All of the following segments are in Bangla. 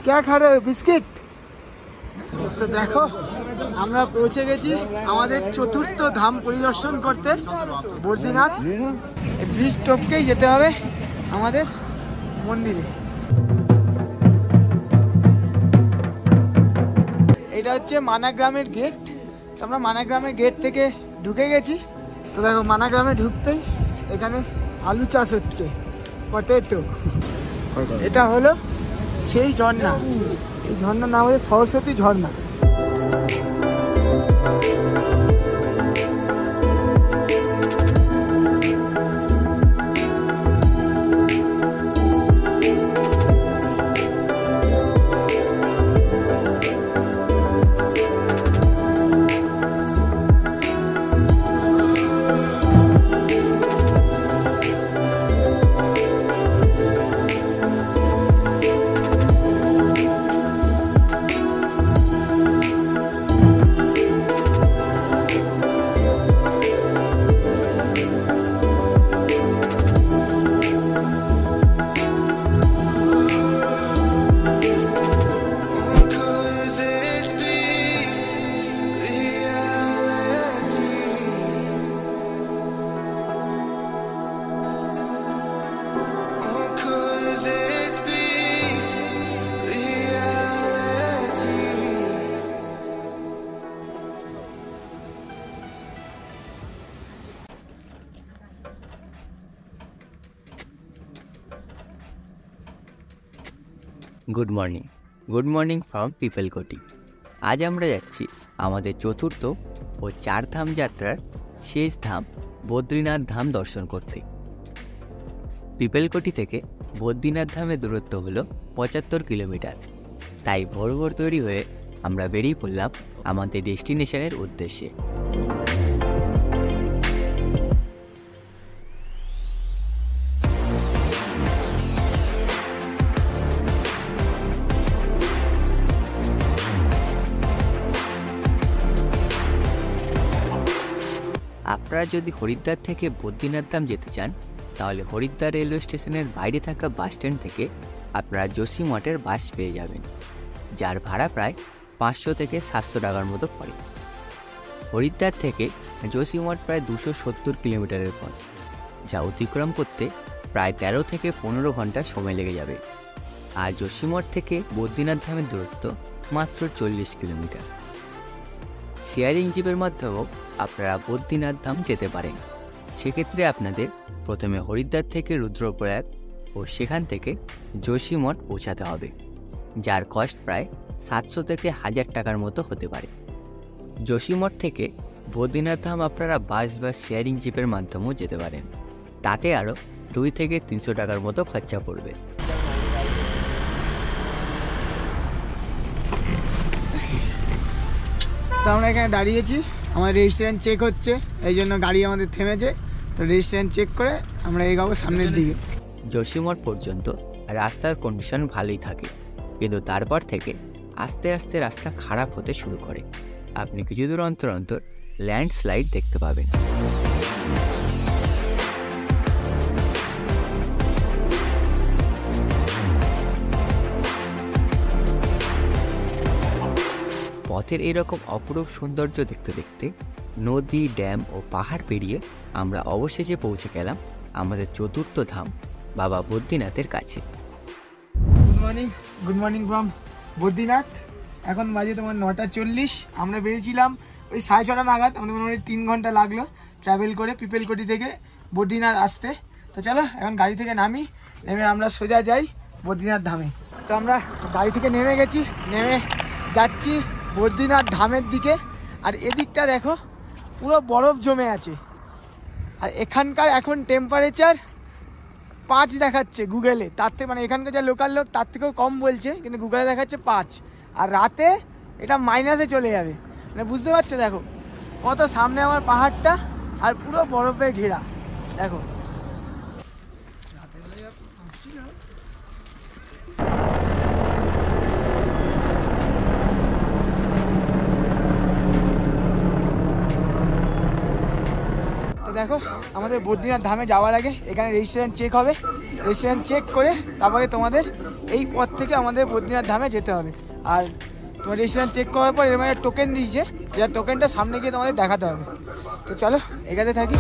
क्या खा रहे हो बिस्किट? তো দেখো আমরা পৌঁছে গেছি আমাদের চতুর্থ ধাম পরিদর্শন করতে বদ্রীনাথ। ব্রিজ টপকেই যেতে হবে আমাদের মন্দিরে। এটা হচ্ছে মানাগ্রামের গেট। আমরা মানাগ্রামের গেট থেকে ঢুকে গেছি। তো দেখো মানাগ্রামে ঢুকতেই এখানে আলু চাষ হচ্ছে, পটেটো। এটা হলো সেই ঝর্ণা, এই ঝর্ণার নাম হচ্ছে সরস্বতী ঝর্ণা। Good morning from Pipalkoti. আজ আমরা যাচ্ছি আমাদের চতুর্থ ও 4 ধাম যাত্রার শেষ ধাম বদ্রীনাথ ধাম দর্শন করতে। পিপলকোটি থেকে বদ্রীনাথ ধামের দূরত্ব হলো 75 কিলোমিটার। তাই ভোর ভোর তৈরি হয়ে আমরা বেরিয়ে পড়লাম আমাদের ডেস্টিনেশনের উদ্দেশ্যে। আপনারা যদি হরিদ্বার থেকে বদ্রীনাথ ধাম যেতে চান তাহলে হরিদ্বার রেলওয়ে স্টেশনের বাইরে থাকা বাস স্ট্যান্ড থেকে আপনারা যোশীমঠের বাস পেয়ে যাবেন, যার ভাড়া প্রায় 500 থেকে 700 টাকার মতো পড়ে। হরিদ্বার থেকে যোশীমঠ প্রায় 270 কিলোমিটারের পথ, যা অতিক্রম করতে প্রায় 13 থেকে 15 ঘন্টা সময় লেগে যাবে। আর যোশীমঠ থেকে বদ্রীনাথ ধামের দূরত্ব মাত্র 40 কিলোমিটার। শেয়ারিং জিপের মাধ্যমেও আপনারা বদ্রীনাথ ধাম যেতে পারেন। সেক্ষেত্রে আপনাদের প্রথমে হরিদ্বার থেকে রুদ্রপ্রয়াগ ও সেখান থেকে যোশীমঠ পৌঁছাতে হবে, যার কস্ট প্রায় 700 থেকে 1000 টাকার মতো হতে পারে। যোশীমঠ থেকে বদ্রীনাথ ধাম আপনারা বাস বা শেয়ারিং জিপের মাধ্যমেও যেতে পারেন, তাতে আরও 2 থেকে 300 টাকার মতো খরচা পড়বে। তো আমরা এখানে দাঁড়িয়েছি, আমার রেজিস্ট্রেশন চেক হচ্ছে, এই জন্য গাড়ি আমাদের থেমেছে। তো রেজিস্ট্রেশন চেক করে আমরা এগোবো সামনের দিকে। যোশীমঠ পর্যন্ত রাস্তার কন্ডিশন ভালোই থাকে, কিন্তু তারপর থেকে আস্তে আস্তে রাস্তা খারাপ হতে শুরু করে। আপনি কিছু দূর অন্তর অন্তর ল্যান্ডস্লাইড দেখতে পাবেন। পথের এরকম অপরূপ সৌন্দর্য দেখতে দেখতে নদী, ড্যাম ও পাহাড় পেরিয়ে আমরা অবশেষে পৌঁছে গেলাম আমাদের চতুর্থ ধাম বাবা বদ্রীনাথের কাছে। Good morning from Badrinath. এখন বাজে তোমার 9:40। আমরা বেরিয়েছিলাম ওই 6:30 নাগাদ। আমাদের মোটামুটি 3 ঘন্টা লাগলো ট্রাভেল করে পিপলকোটি থেকে বদ্রীনাথ আসতে। তো চলো এখন গাড়ি থেকে নেমে আমরা সোজা যাই বদ্রীনাথ ধামে। তো আমরা গাড়ি থেকে নেমে গেছি, নেমে যাচ্ছি বদ্রীনাথ ধামের দিকে। আর এদিকটা দেখো পুরো বরফ জমে আছে। আর এখানকার এখন টেম্পারেচার 5 দেখাচ্ছে গুগলে, তার থেকে মানে এখানকার যা লোকাল লোক তার থেকেও কম বলছে, কিন্তু গুগলে দেখাচ্ছে 5। আর রাতে এটা মাইনাসে চলে যাবে। মানে বুঝতে পারছো, দেখো কত সামনে আমার পাহাড়টা আর পুরো বরফে ঘেরা। দেখো তো দেখো আমাদের বদ্রীনাথ ধামে যাওয়ার আগে এখানে রেজিস্ট্রেশন চেক হবে, রেজিস্ট্রেশন চেক করে তারপরে তোমাদের এই পথ থেকে আমাদের বদ্রীনাথ ধামে যেতে হবে। আর তোমার রেজিস্ট্রেশন চেক করার পর এরকম একটা টোকেন দিয়েছে, যেটা টোকেনটা সামনে গিয়ে তোমাদের দেখাতে হবে। তো চলো এখানে থাকি।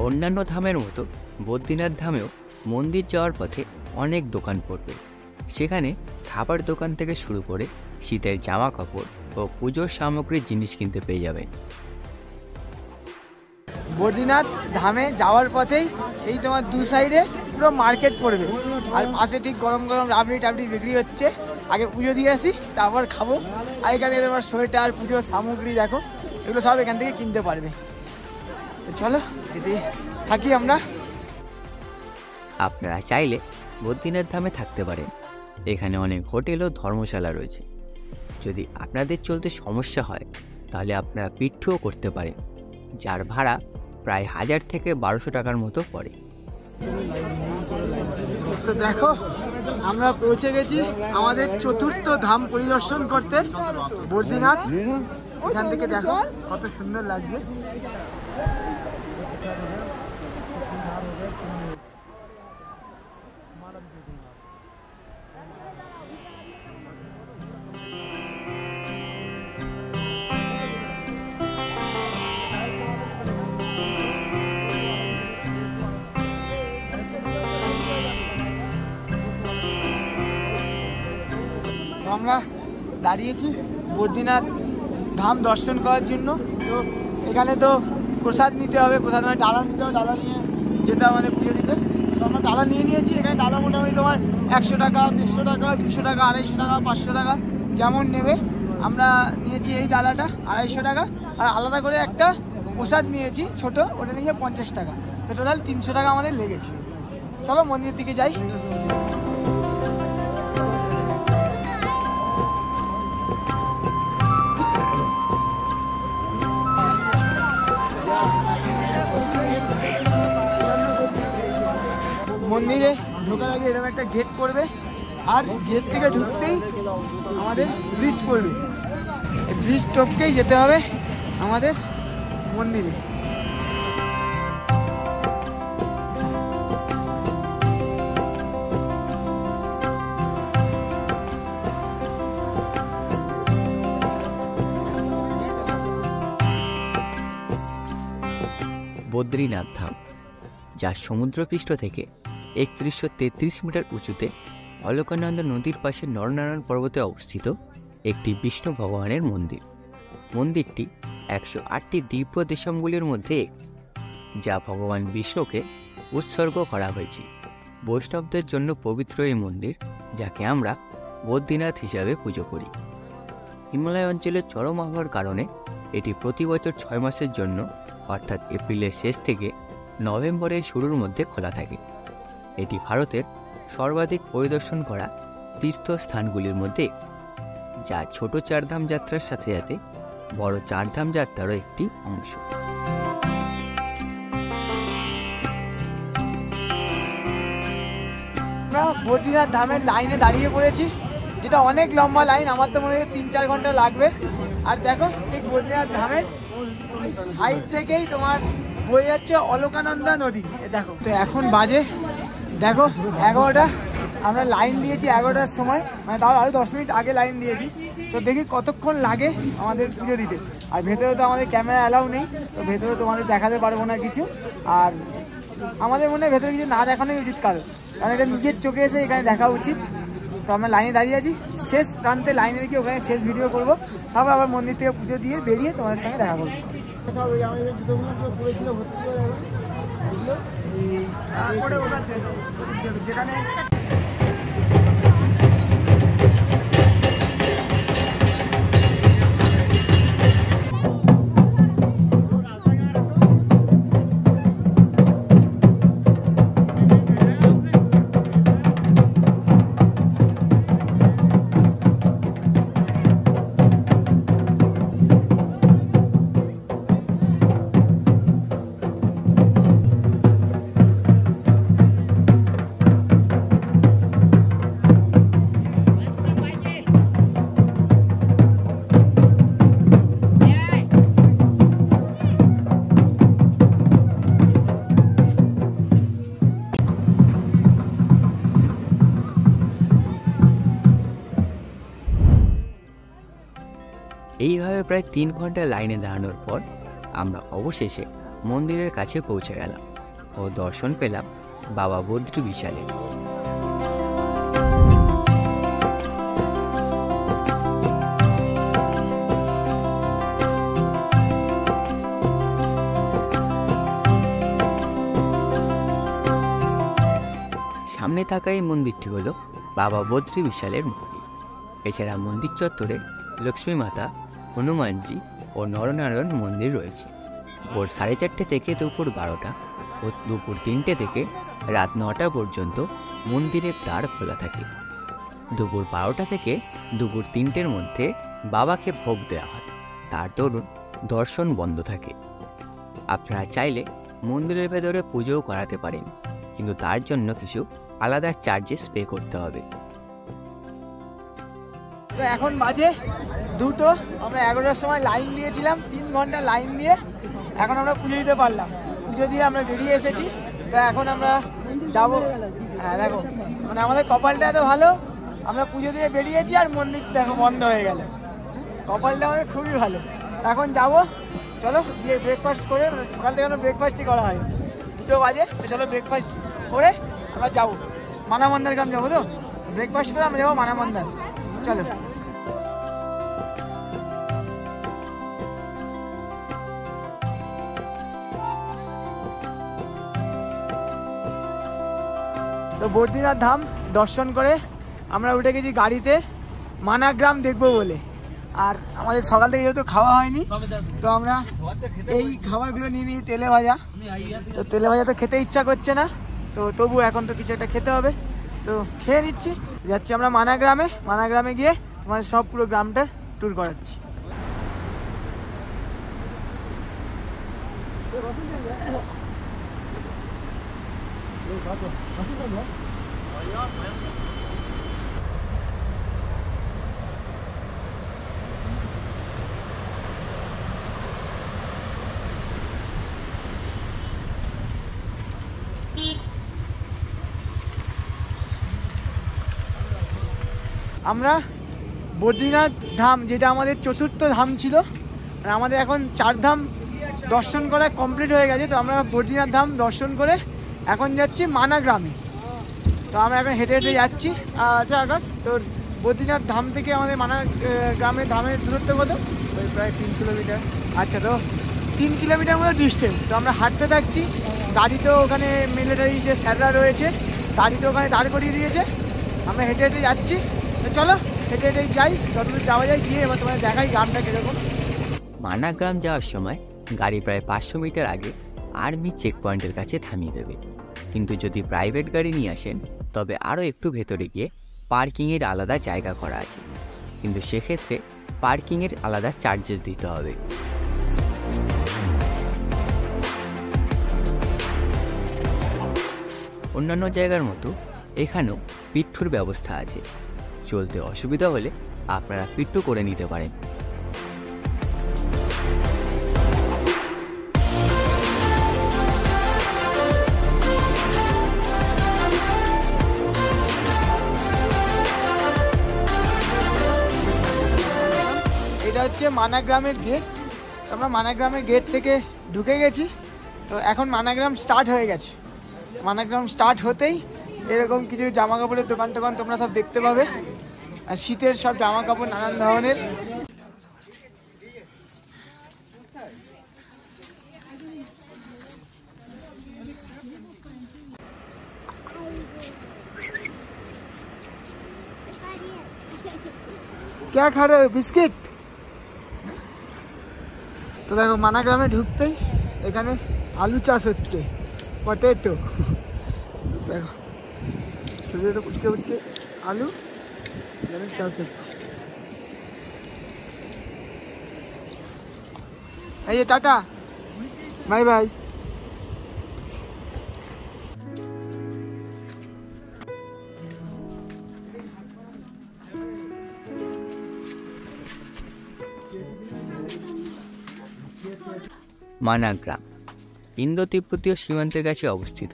অন্যান্য ধামের মতো বদ্রীনাথ ধামেও মন্দির যাওয়ার পথে অনেক দোকান পড়বে। সেখানে খাবার দোকান থেকে শুরু করে শীতের জামা কাপড় ও পুজোর সামগ্রীর জিনিস কিনতে পেয়ে যাবেন। বদ্রীনাথ ধামে যাওয়ার পথেই এই তোমার দু সাইডে পুরো মার্কেট পড়বে, আর পাশে ঠিক গরম গরম রাবড়ি টাবড়ি বিক্রি হচ্ছে। আগে পুজো দিয়ে আসি তারপর খাবো। আর এখানে তোমার সোয়েটার, পুজোর সামগ্রী দেখো, এগুলো সব এখান থেকে কিনতে পারবে। তো চলো যেতে থাকি আমরা। আপনারা চাইলে বদ্রীনাথ ধামে থাকতে পারেন। এখানে অনেক হোটেল ও ধর্মশালা রয়েছে। যদি আপনাদের চলতে সমস্যা হয় তাহলে আপনারা পিঠুও করতে পারেন, যার ভাড়া প্রায় 1000 থেকে 1200 টাকার মতো পড়ে। তো দেখো আমরা পৌঁছে গেছি আমাদের চতুর্থ ধাম পরিদর্শন করতে, বদ্রীনাথ। এখান থেকে দেখো কত সুন্দর লাগছে। আমরা দাঁড়িয়েছি বদ্রীনাথ ধাম দর্শন করার জন্য। তো এখানে তো প্রসাদ নিতে হবে, প্রসাদ মানে ডালা নিতে হবে, ডালা নিয়ে যেতে হবে মানে পুজো দিতে। তো আমরা ডালা নিয়ে নিয়েছি। এখানে ডালা মোটামুটি তোমার 100 টাকা, 150 টাকা, 200 টাকা, 250 টাকা, 500 টাকা যেমন নেবে। আমরা নিয়েছি এই ডালাটা 250 টাকা, আর আলাদা করে একটা প্রসাদ নিয়েছি ছোট, ওটা নিয়ে 50 টাকা। তো টোটাল 300 টাকা আমাদের লেগেছে। চলো মন্দিরের দিকে যাই। মন্দিরে ঢোকার আগে এরকম একটা গেট পড়বে, আর গেট থেকে ঢুকতেই আমাদের ব্রিজ পড়বে। এই ব্রিজ টপকেই যেতে হবে আমাদের মন্দিরে। বদ্রীনাথ ধাম, যা সমুদ্রপৃষ্ঠ থেকে 3133 মিটার উঁচুতে অলকানন্দা নদীর পাশে নরনারায়ণ পর্বতে অবস্থিত একটি বিষ্ণু ভগবানের মন্দির। মন্দিরটি 108টি দিব্য দেশমগুলির মধ্যে একটি, যা ভগবান বিষ্ণুকে উৎসর্গ করা হয়েছে। বৈষ্ণবদের জন্য পবিত্র এই মন্দির, যাকে আমরা বদ্রীনাথ হিসাবে পুজো করি। হিমালয় অঞ্চলের চরম আবহাওয়ার কারণে এটি প্রতি বছর 6 মাসের জন্য, অর্থাৎ এপ্রিলের শেষ থেকে নভেম্বরের শুরুর মধ্যে খোলা থাকে। এটি ভারতের সর্বাধিক পরিদর্শন করা তীর্থস্থানগুলির মধ্যে একটি, যা ছোট চারধাম যাত্রার সাথে সাথে বড় চারধাম যাত্রারও একটি অংশ। আমরা বদ্রীনাথ ধামের লাইনে দাঁড়িয়ে পড়েছি, যেটা অনেক লম্বা লাইন। আমার তো মনে হয় 3-4 ঘন্টা লাগবে। আর দেখো ঠিক বদ্রীনাথ ধামের সাইড থেকেই তোমার বয়ে যাচ্ছে অলকানন্দা নদী। দেখো তো এখন বাজে দেখো 11টা। আমরা লাইন দিয়েছি 11টার সময়, মানে তাও আরও 10 মিনিট আগে লাইন দিয়েছি। তো দেখি কতক্ষণ লাগে আমাদের পুজো দিতে। আর ভেতরে তো আমাদের ক্যামেরা অ্যালাউ নেই, তো ভেতরে তোমাদের দেখাতে পারবো না কিছু। আর আমাদের মনে হয় ভেতরে কিছু না দেখানোই উচিত, কারণ এটা নিজের চোখে এসে এখানে দেখা উচিত। তো আমরা লাইনে দাঁড়িয়ে আছি, শেষ প্রান্তে লাইনে রেখে ওখানে শেষ ভিডিও করবো। তারপর আবার মন্দির থেকে পুজো দিয়ে বেরিয়ে তোমাদের সঙ্গে দেখা করবো। যেখানে এইভাবে প্রায় 3 ঘন্টা লাইনে দাঁড়ানোর পর আমরা অবশেষে মন্দিরের কাছে পৌঁছে গেলাম ও দর্শন পেলাম বাবা বদ্রী বিশালের। সামনে থাকা এই মন্দিরটি হলো বাবা বদ্রী বিশালের মন্দির। এছাড়া মন্দির চত্বরে লক্ষ্মী মাতা, হনুমানজি ও নরনারায়ণ মন্দির রয়েছে। ভোর 4:30 থেকে দুপুর 12টা ও দুপুর 3টে থেকে রাত 9টা পর্যন্ত মন্দিরের দ্বার খোলা থাকে। দুপুর 12টা থেকে দুপুর 3টের মধ্যে বাবাকে ভোগ দেওয়া হয়, তার দরুন দর্শন বন্ধ থাকে। আপনারা চাইলে মন্দিরের ভেতরে পুজোও করাতে পারেন, কিন্তু তার জন্য কিছু আলাদা চার্জেস পে করতে হবে। তো এখন বাজে 2টো, আমরা 11টার সময় লাইন দিয়েছিলাম, 3 ঘন্টা লাইন দিয়ে এখন আমরা পুজো দিতে পারলাম। পুজো দিয়ে আমরা বেরিয়ে এসেছি। তো এখন আমরা যাব। হ্যাঁ দেখো, মানে আমাদের কপালটা এত ভালো, আমরা পুজো দিয়ে বেরিয়েছি আর মন্দির দেখো বন্ধ হয়ে গেল। কপালটা আমাদের খুবই ভালো। এখন যাব, চলো গিয়ে ব্রেকফাস্ট করে, সকাল থেকে আমরা ব্রেকফাস্টই করা হয়। 2টো বাজে, তো চলো ব্রেকফাস্ট করে আমরা যাবো মানামন্দার গ্রাম যাবো। তো ব্রেকফাস্ট করে আমরা যাবো মানামন্দার, চলো। তো বদ্রীনাথ ধাম দর্শন করে আমরা উঠে গেছি গাড়িতে মানাগ্রাম দেখবো বলে। আর আমাদের সকাল থেকে যেহেতু খাওয়া হয়নি, তো আমরা এই খাবারগুলো নিয়ে নিই। তেলে ভাজা, তো তেলে ভাজা তো খেতে ইচ্ছা করছে না, তো তবু এখন তো কিছু একটা খেতে হবে, তো খেয়ে নিচ্ছি। যাচ্ছি আমরা মানাগ্রামে। মানাগ্রামে গিয়ে তোমাদের সব পুরো গ্রামটা ট্যুর করাচ্ছি। আমরা বদ্রীনাথ ধাম, যেটা আমাদের 4র্থ ধাম ছিল, আর আমাদের এখন 4 ধাম দর্শন করা কমপ্লিট হয়ে গেছে। তো আমরা বদ্রীনাথ ধাম দর্শন করে এখন যাচ্ছি মানাগ্রামে। তো আমরা এখন হেঁটে হেঁটে যাচ্ছি। আচ্ছা আকাশ, তোর বদ্রীনাথ ধাম থেকে আমাদের গ্রামের ধামের দূরত্ব কত? ওই প্রায় 3 কিলোমিটার। আচ্ছা, তো 3 কিলোমিটার মতো ডিস্টেন্স। তো আমরা হাঁটতে থাকছি। গাড়ি তো ওখানে মিলিটারি যে স্যাররা রয়েছে, গাড়ি তো ওখানে দাঁড় করিয়ে দিয়েছে। আমরা হেঁটে হেঁটে যাচ্ছি। তো চলো হেঁটে হেঁটে যাই, যতদূর যাওয়া যায় গিয়ে এবার তোমাদের দেখাই গ্রামটা কীরকম। মানাগ্রাম যাওয়ার সময় গাড়ি প্রায় 500 মিটার আগে আর্মি চেক পয়েন্টের কাছে থামিয়ে দেবে। কিন্তু যদি প্রাইভেট গাড়ি নিয়ে আসেন তবে আরও একটু ভেতরে গিয়ে পার্কিংয়ের আলাদা জায়গা করা আছে, কিন্তু সেক্ষেত্রে পার্কিংয়ের আলাদা চার্জেস দিতে হবে। অন্যান্য জায়গার মতো এখানেও পিট্ঠুর ব্যবস্থা আছে। চলতে অসুবিধা হলে আপনারা পিট্টু করে নিতে পারেন। এটা হচ্ছে মানাগ্রামের গেট। আমরা মানাগ্রামের গেট থেকে ঢুকে গেছি। তো এখন মানাগ্রাম স্টার্ট হয়ে গেছে। মানাগ্রাম স্টার্ট হতেই এরকম কিছু জামা কাপড়ের দোকান টোকান তোমরা সব দেখতে পাবে, আর শীতের সব জামা কাপড় নানান ধরনের। क्या खा रहे हो? बिस्किट। তো দেখো মানাগ্রামে ঢুকতেই এখানে আলু চাষ হচ্ছে, পটেটো। দেখো ছোটো ছোটো পুচকে পুচকে আলু এখানে চাষ হচ্ছে। এই যে টাটা, বাই বাই। মানাগ্রাম ইন্দো তিব্বতীয় সীমান্তের কাছে অবস্থিত।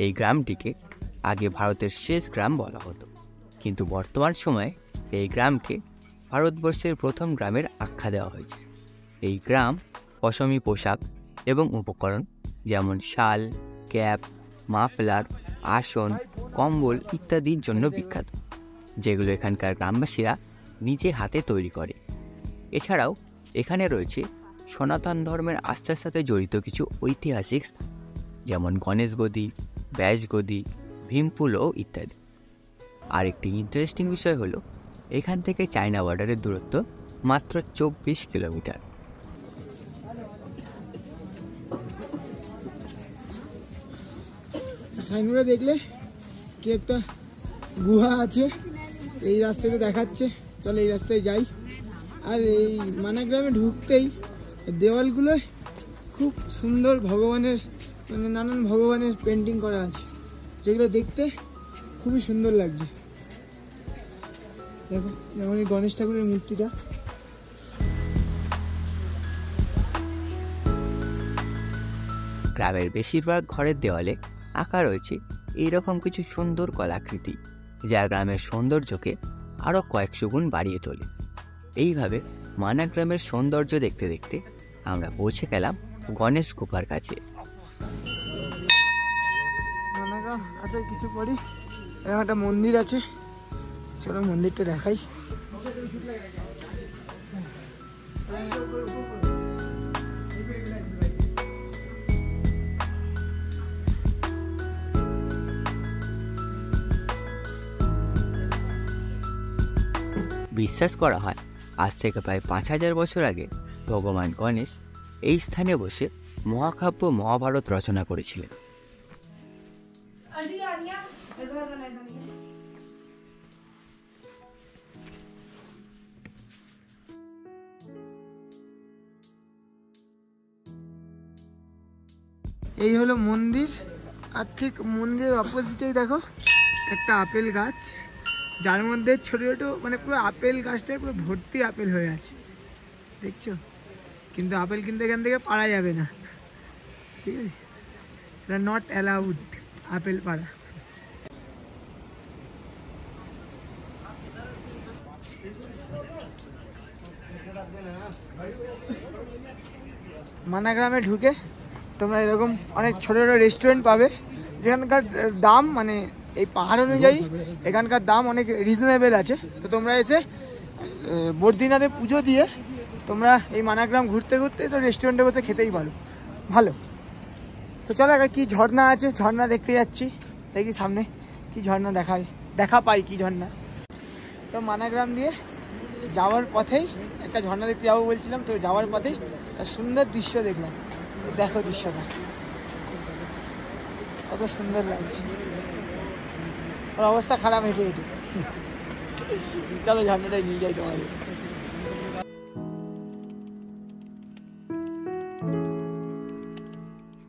এই গ্রামটিকে আগে ভারতের শেষ গ্রাম বলা হতো, কিন্তু বর্তমান সময়ে এই গ্রামকে ভারতবর্ষের প্রথম গ্রামের আখ্যা দেওয়া হয়েছে। এই গ্রাম পশমি পোশাক এবং উপকরণ যেমন শাল, ক্যাপ, মাফলার, আসন, কম্বল ইত্যাদির জন্য বিখ্যাত, যেগুলো এখানকার গ্রামবাসীরা নিজে হাতে তৈরি করে। এছাড়াও এখানে রয়েছে সনাতন ধর্মের আস্থার সাথে জড়িত কিছু ঐতিহাসিক স্থান, যেমন গণেশ গদি, ব্যাস গদি, ভীমপুলো ইত্যাদি। আর একটি ইন্টারেস্টিং বিষয় হলো এখান থেকে চায়না বর্ডারের দূরত্ব মাত্র 24 কিলোমিটার। সাইনবোর্ডে দেখলে কি একটা গুহা আছে, এই রাস্তাতে দেখাচ্ছে, চলো এই রাস্তায় যাই। আর এই মানাগ্রামে ঢুকতেই দেওয়ালগুলোয় খুব সুন্দর ভগবানের মানে নানান ভগবানের পেন্টিং করা আছে, যেগুলো দেখতে খুবই সুন্দর লাগছে। দেখো যেমন এই গণেশ ঠাকুরের মূর্তিটা। গ্রামের বেশিরভাগ ঘরের দেওয়ালে আঁকা রয়েছে এইরকম কিছু সুন্দর কলাকৃতি, যা গ্রামের সৌন্দর্যকে আরও কয়েকশো গুণ বাড়িয়ে তোলে। এইভাবে মানাগ্রামের সৌন্দর্য দেখতে দেখতে আমরা পৌঁছে গেলাম গণেশ গুফার কাছে। মানাগ্রাম আসার কিছু পরই এরকম একটা মন্দির আছে, চলো মন্দিরটা দেখাই। বিশ্বাস করা হয় আজ থেকে প্রায় 5000 বছর আগে ভগবান গণেশ এই স্থানে বসে মহাকাব্য মহাভারত রচনা করেছিলেন। এই হলো মন্দির, আর ঠিক মন্দিরের অপোজিটেই দেখো একটা আপেল গাছ, যার মধ্যে ছোট ছোট মানে পুরো আপেল গাছটায় পুরো ভর্তি আপেল হয়ে আছে, দেখছো? কিন্তু আপেল কিন্তু এখান থেকে পাড়া যাবে না, ঠিক আছে? এটা নট অ্যালাউড আপেল পাড়া। মানাগ্রামে ঢুকে তোমরা এরকম অনেক ছোট ছোট রেস্টুরেন্ট পাবে, যেখানকার দাম মানে এই পাহাড় অনুযায়ী এখানকার দাম অনেক রিজনেবল আছে। তো তোমরা এসে বদ্রীনাথে পুজো দিয়ে তোমরা এই মানাগ্রাম ঘুরতে ঘুরতে তো রেস্টুরেন্টে বসে খেতেই পারো, ভালো। তো চলো একটা কী ঝর্ণা আছে, ঝর্ণা দেখতে যাচ্ছি, দেখি সামনে কি ঝর্ণা দেখা পাই কি ঝর্ণা। তো মানাগ্রাম দিয়ে যাওয়ার পথেই একটা ঝর্ণা দেখতে যাবো বলছিলাম, তো যাওয়ার পথেই একটা সুন্দর দৃশ্য দেখলাম। দেখো দৃশ্যটা কত সুন্দর লাগছে, ওর অবস্থা খারাপ হেঁটে হেঁটে। চলো ঝর্ণাটাই নিয়ে যাই তোমাদের।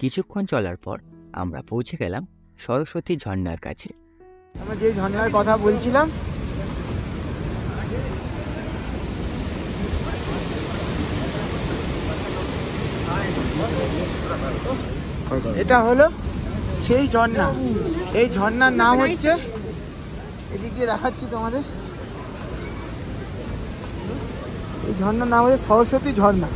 কিছুক্ষণ চলার পর আমরা পৌঁছে গেলাম সরস্বতী ঝর্ণার কাছে। আমরা যে ঝর্ণার কথা বলছিলাম এটা হলো সেই ঝর্ণা। এই ঝর্ণার নাম হচ্ছে, এদিকে দেখাচ্ছি তোমাদের, এই ঝর্ণার নাম হচ্ছে সরস্বতী ঝর্ণা।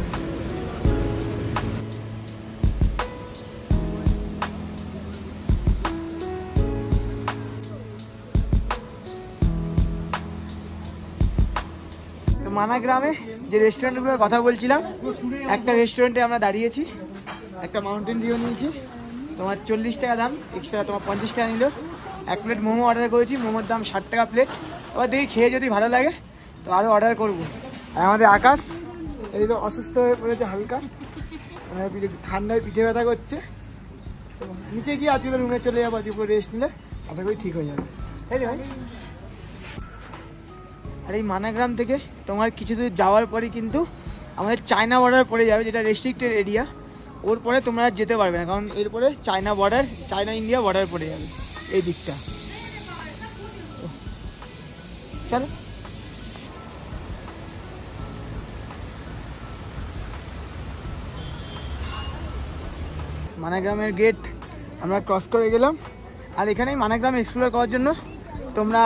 মানাগ্রামে যে রেস্টুরেন্টগুলোর কথা বলছিলাম, একটা রেস্টুরেন্টে আমরা দাঁড়িয়েছি, একটা মাউন্টেন ডিউ নিয়েছি, তোমার 40 টাকা দাম, এক্সট্রা তোমার 50 টাকা নিল। এক প্লেট মোমো অর্ডার করেছি, মোমোর দাম 60 টাকা প্লেট। এবার দেখি খেয়ে যদি ভালো লাগে তো আরও অর্ডার করব। আর আমাদের আকাশ এই তো অসুস্থ হয়ে পড়েছে হালকা, মানে ঠান্ডায় পিঠে ব্যথা করছে, তো নিচে গিয়ে আজকে তো রুমে চলে যাবো, আজকে পুরো রেস্ট নিলে আশা করি ঠিক হয়ে যাবে, তাই রে ভাই? আর এই মানাগ্রাম থেকে তোমার কিছু দূর যাওয়ার পরে কিন্তু আমাদের চায়না বর্ডার পড়ে যাবে, যেটা রেস্ট্রিক্টেড এরিয়া। ওর পরে তোমরা যেতে পারবে না, কারণ এরপরে China border, China India border পড়ে যাবে এই দিকটা। চলো মানাগ্রামের গেট আমরা ক্রস করে গেলাম। আর এখানেই মানাগ্রাম এক্সপ্লোর করার জন্য তোমরা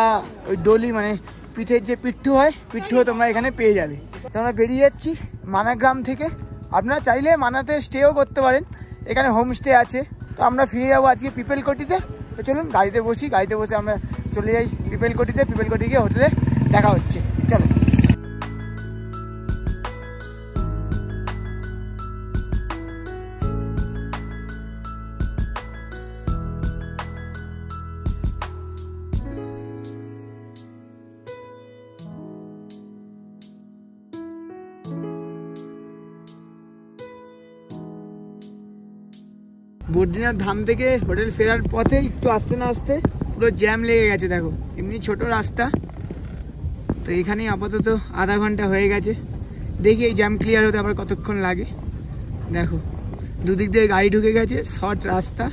ওই ডলি মানে পিঠের যে পিঠু হয়, পিঠুও তোমরা এখানে পেয়ে যাবে। তো আমরা বেরিয়ে যাচ্ছি মানাগ্রাম থেকে। আপনারা চাইলে মানাতে স্টেও করতে পারেন, এখানে হোমস্টে আছে। তো আমরা ফিরে যাবো আজকে পিপেলকোটিতে। তো চলুন গাড়িতে বসি, গাড়িতে বসে আমরা চলে যাই পিপেলকোটিতে। পিপেলকোটি গিয়ে হোটেলে দেখা হচ্ছে, চলো। বদ্রীনাথ ধাম থেকে হোটেল ফেরার পথে একটু আসতে না আসতে পুরো জ্যাম লেগে গেছে। দেখো এমনি ছোট রাস্তা, তো এখানেই আপাতত আধা ঘন্টা হয়ে গেছে। দেখি এই জ্যাম ক্লিয়ার হতে আবার কতক্ষণ লাগে। দেখো দুদিক দিয়ে গাড়ি ঢুকে গেছে, শর্ট রাস্তা,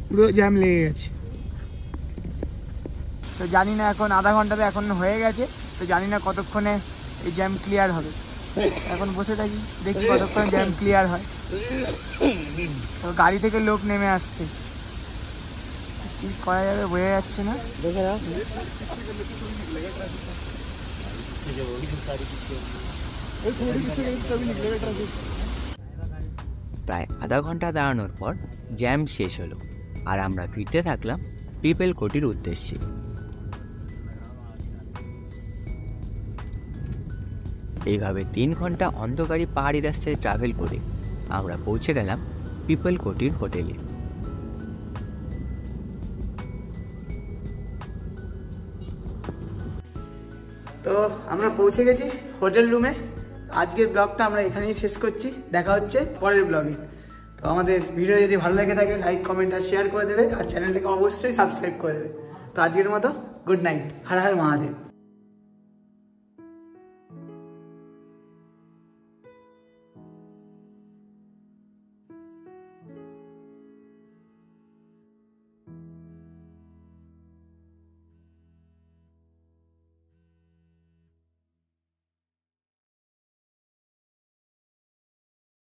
পুরো জ্যাম লেগে গেছে। তো জানি না, এখন আধা ঘন্টাতে এখন হয়ে গেছে, তো জানি না কতক্ষণে এই জ্যাম ক্লিয়ার হবে। এখন বসে থাকি, দেখি কতক্ষণে জ্যাম ক্লিয়ার হয়। তো গাড়ি থেকে লোক নেমে আসছে, কি করা যাবে বোঝা যাচ্ছে না। প্রায় আধা ঘন্টা দাঁড়ানোর পর জ্যাম শেষ হলো, আর আমরা ফিরতে থাকলাম পিপেলকোটির উদ্দেশ্যে। এইভাবে 3 ঘন্টা অন্ধকারী পাহাড়ি রাস্তায় ট্রাভেল করে আমরা পৌঁছে গেলাম পিপেলকোটির হোটেলে। তো আমরা পৌঁছে গেছি হোটেল রুমে। আজকের ব্লগটা আমরা এখানেই শেষ করছি, দেখা হচ্ছে পরের ব্লগে। তো আমাদের ভিডিও যদি ভালো লেগে থাকে লাইক কমেন্ট আর শেয়ার করে দেবে, আর চ্যানেলটাকে অবশ্যই সাবস্ক্রাইব করে দেবে। তো আজকের মতো গুড নাইট, হর হর মহাদেব।